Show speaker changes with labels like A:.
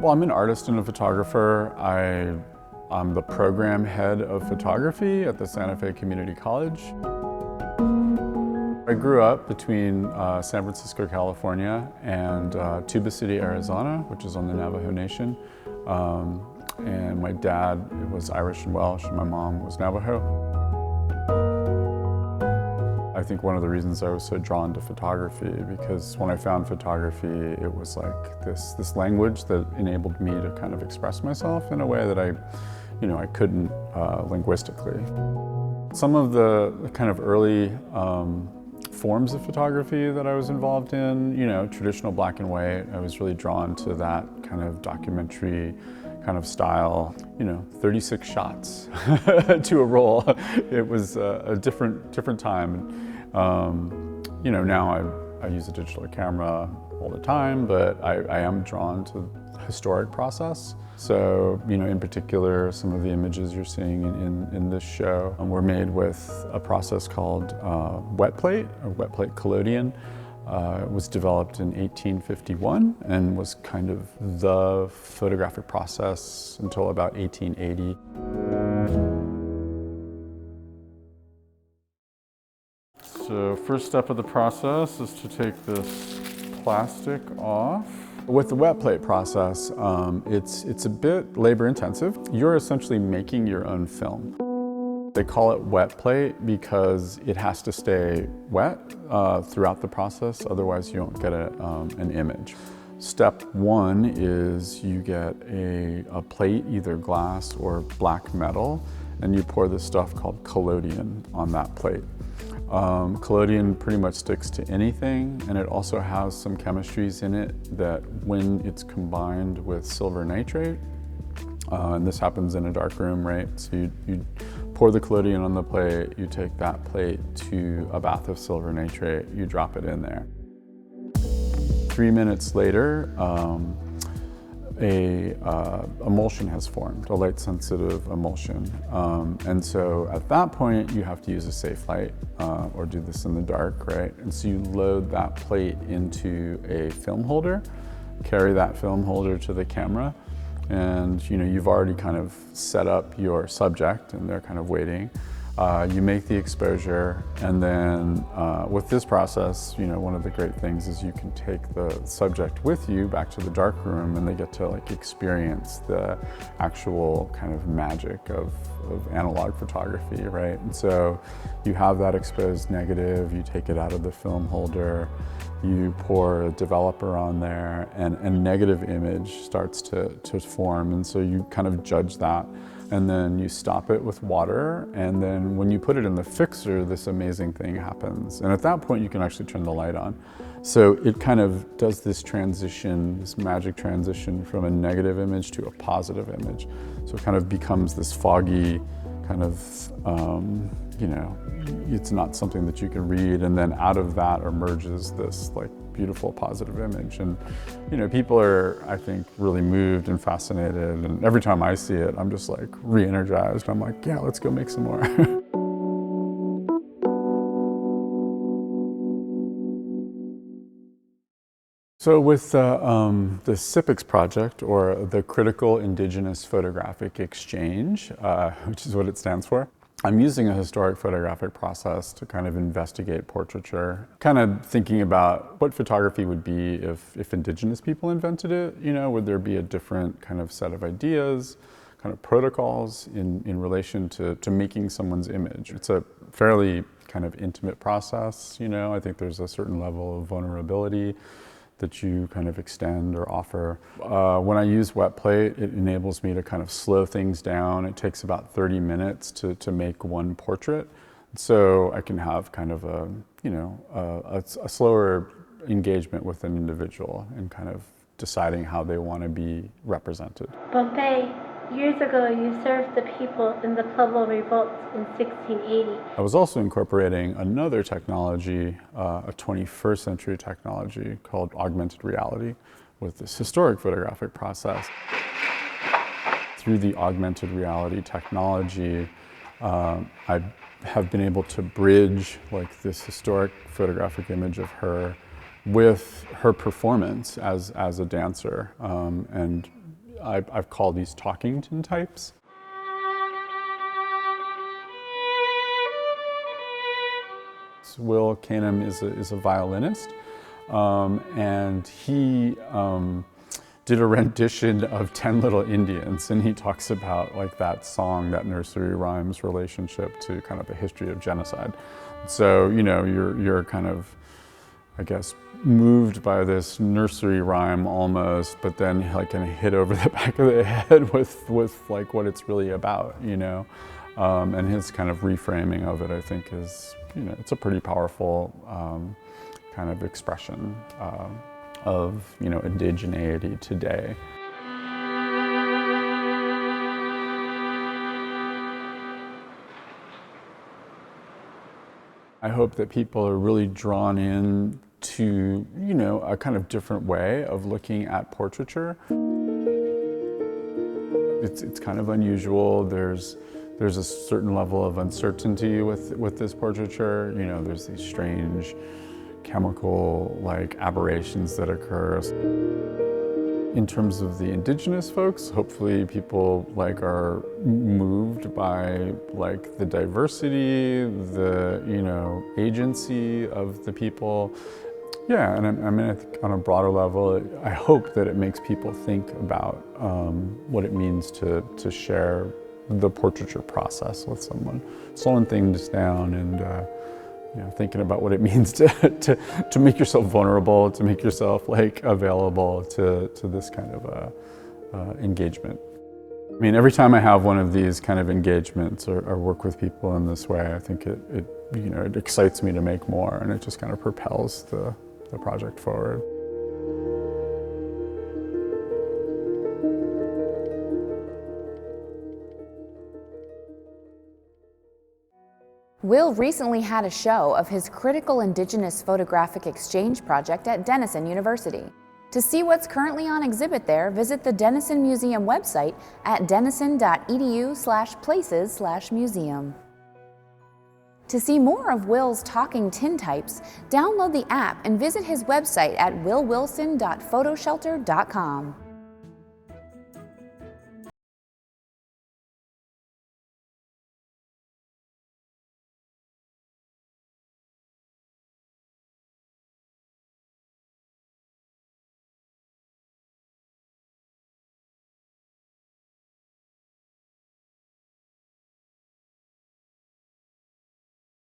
A: Well, I'm an artist and a photographer. I'm the program head of photography at the Santa Fe Community College. I grew up between San Francisco, California and Tuba City, Arizona, which is on the Navajo Nation. And my dad was Irish and Welsh, and my mom was Navajo. I think one of the reasons I was so drawn to photography, because when I found photography, it was like this language that enabled me to kind of express myself in a way that I couldn't linguistically. Some of the kind of early forms of photography that I was involved in, traditional black and white, I was really drawn to that kind of documentary kind of style, 36 shots to a roll. It was a different time. Now I use a digital camera all the time, but I am drawn to the historic process. So, in particular, some of the images you're seeing in this show were made with a process called wet plate, or wet plate collodion. It was developed in 1851 and was kind of the photographic process until about 1880. So first step of the process is to take this plastic off. With the wet plate process, it's a bit labor intensive. You're essentially making your own film. They call it wet plate because it has to stay wet throughout the process, otherwise you won't get an image. Step one is you get a plate, either glass or black metal, and you pour this stuff called collodion on that plate. Collodion pretty much sticks to anything, and it also has some chemistries in it that when it's combined with silver nitrate, and this happens in a dark room, right? So you pour the collodion on the plate, you take that plate to a bath of silver nitrate, you drop it in there. 3 minutes later, a emulsion has formed, a light-sensitive emulsion. And so at that point, you have to use a safe light or do this in the dark, right? And so you load that plate into a film holder, carry that film holder to the camera, and you've already kind of set up your subject and they're kind of waiting. You make the exposure, and then with this process, one of the great things is you can take the subject with you back to the dark room, and they get to experience the actual kind of magic of analog photography, right? And so you have that exposed negative, you take it out of the film holder, you pour a developer on there, and a negative image starts to form, and so you kind of judge that. And then you stop it with water, and then when you put it in the fixer, this amazing thing happens. And at that point, you can actually turn the light on. So it kind of does this transition, this magic transition from a negative image to a positive image. So it kind of becomes this foggy kind of, it's not something that you can read, and then out of that emerges this beautiful positive image. And people are, I think, really moved and fascinated, and every time I see it, I'm just re-energized. I'm like, yeah, let's go make some more. So with the CIPEX project, or the Critical Indigenous Photographic Exchange, which is what it stands for, I'm using a historic photographic process to kind of investigate portraiture, kind of thinking about what photography would be if Indigenous people invented it. Would there be a different kind of set of ideas, kind of protocols in relation to making someone's image? It's a fairly kind of intimate process. I think there's a certain level of vulnerability that you kind of extend or offer. When I use wet plate, it enables me to kind of slow things down. It takes about 30 minutes to make one portrait. So I can have kind of a slower engagement with an individual and kind of deciding how they want to be represented.
B: Pompey, years ago you served the people in the Pueblo Revolt in 1680.
A: I was also incorporating another technology, a 21st century technology called augmented reality, with this historic photographic process. Through the augmented reality technology, I have been able to bridge this historic photographic image of her with her performance as a dancer, and I've called these talking tintypes. Will Canham is a violinist, and he did a rendition of 10 Little Indians, and he talks about like that song, that nursery rhyme's relationship to kind of a history of genocide. So, you know, you're kind of, I guess, moved by this nursery rhyme almost, but then like kind of hit over the back of the head with like what it's really about, you know? And his kind of reframing of it, I think, is, you know, it's a pretty powerful kind of expression of, you know, indigeneity today. I hope that people are really drawn in to, you know, a kind of different way of looking at portraiture. It's kind of unusual. There's a certain level of uncertainty with this portraiture. You know, there's these strange chemical like aberrations that occur. In terms of the indigenous folks, hopefully people like are moved by like the diversity, the, you know, agency of the people. Yeah, and I mean, I think on a broader level, I hope that it makes people think about what it means to share the portraiture process with someone, slowing things down and you know, thinking about what it means to make yourself vulnerable, to make yourself like available to this kind of engagement. I mean, every time I have one of these kind of engagements or work with people in this way, I think it you know, it excites me to make more, and it just kind of propels the project forward.
C: Will recently had a show of his critical Indigenous photographic exchange project at Denison University. To see what's currently on exhibit there, visit the Denison Museum website at denison.edu/places/museum. To see more of Will's talking tintypes, download the app and visit his website at willwilson.photoshelter.com.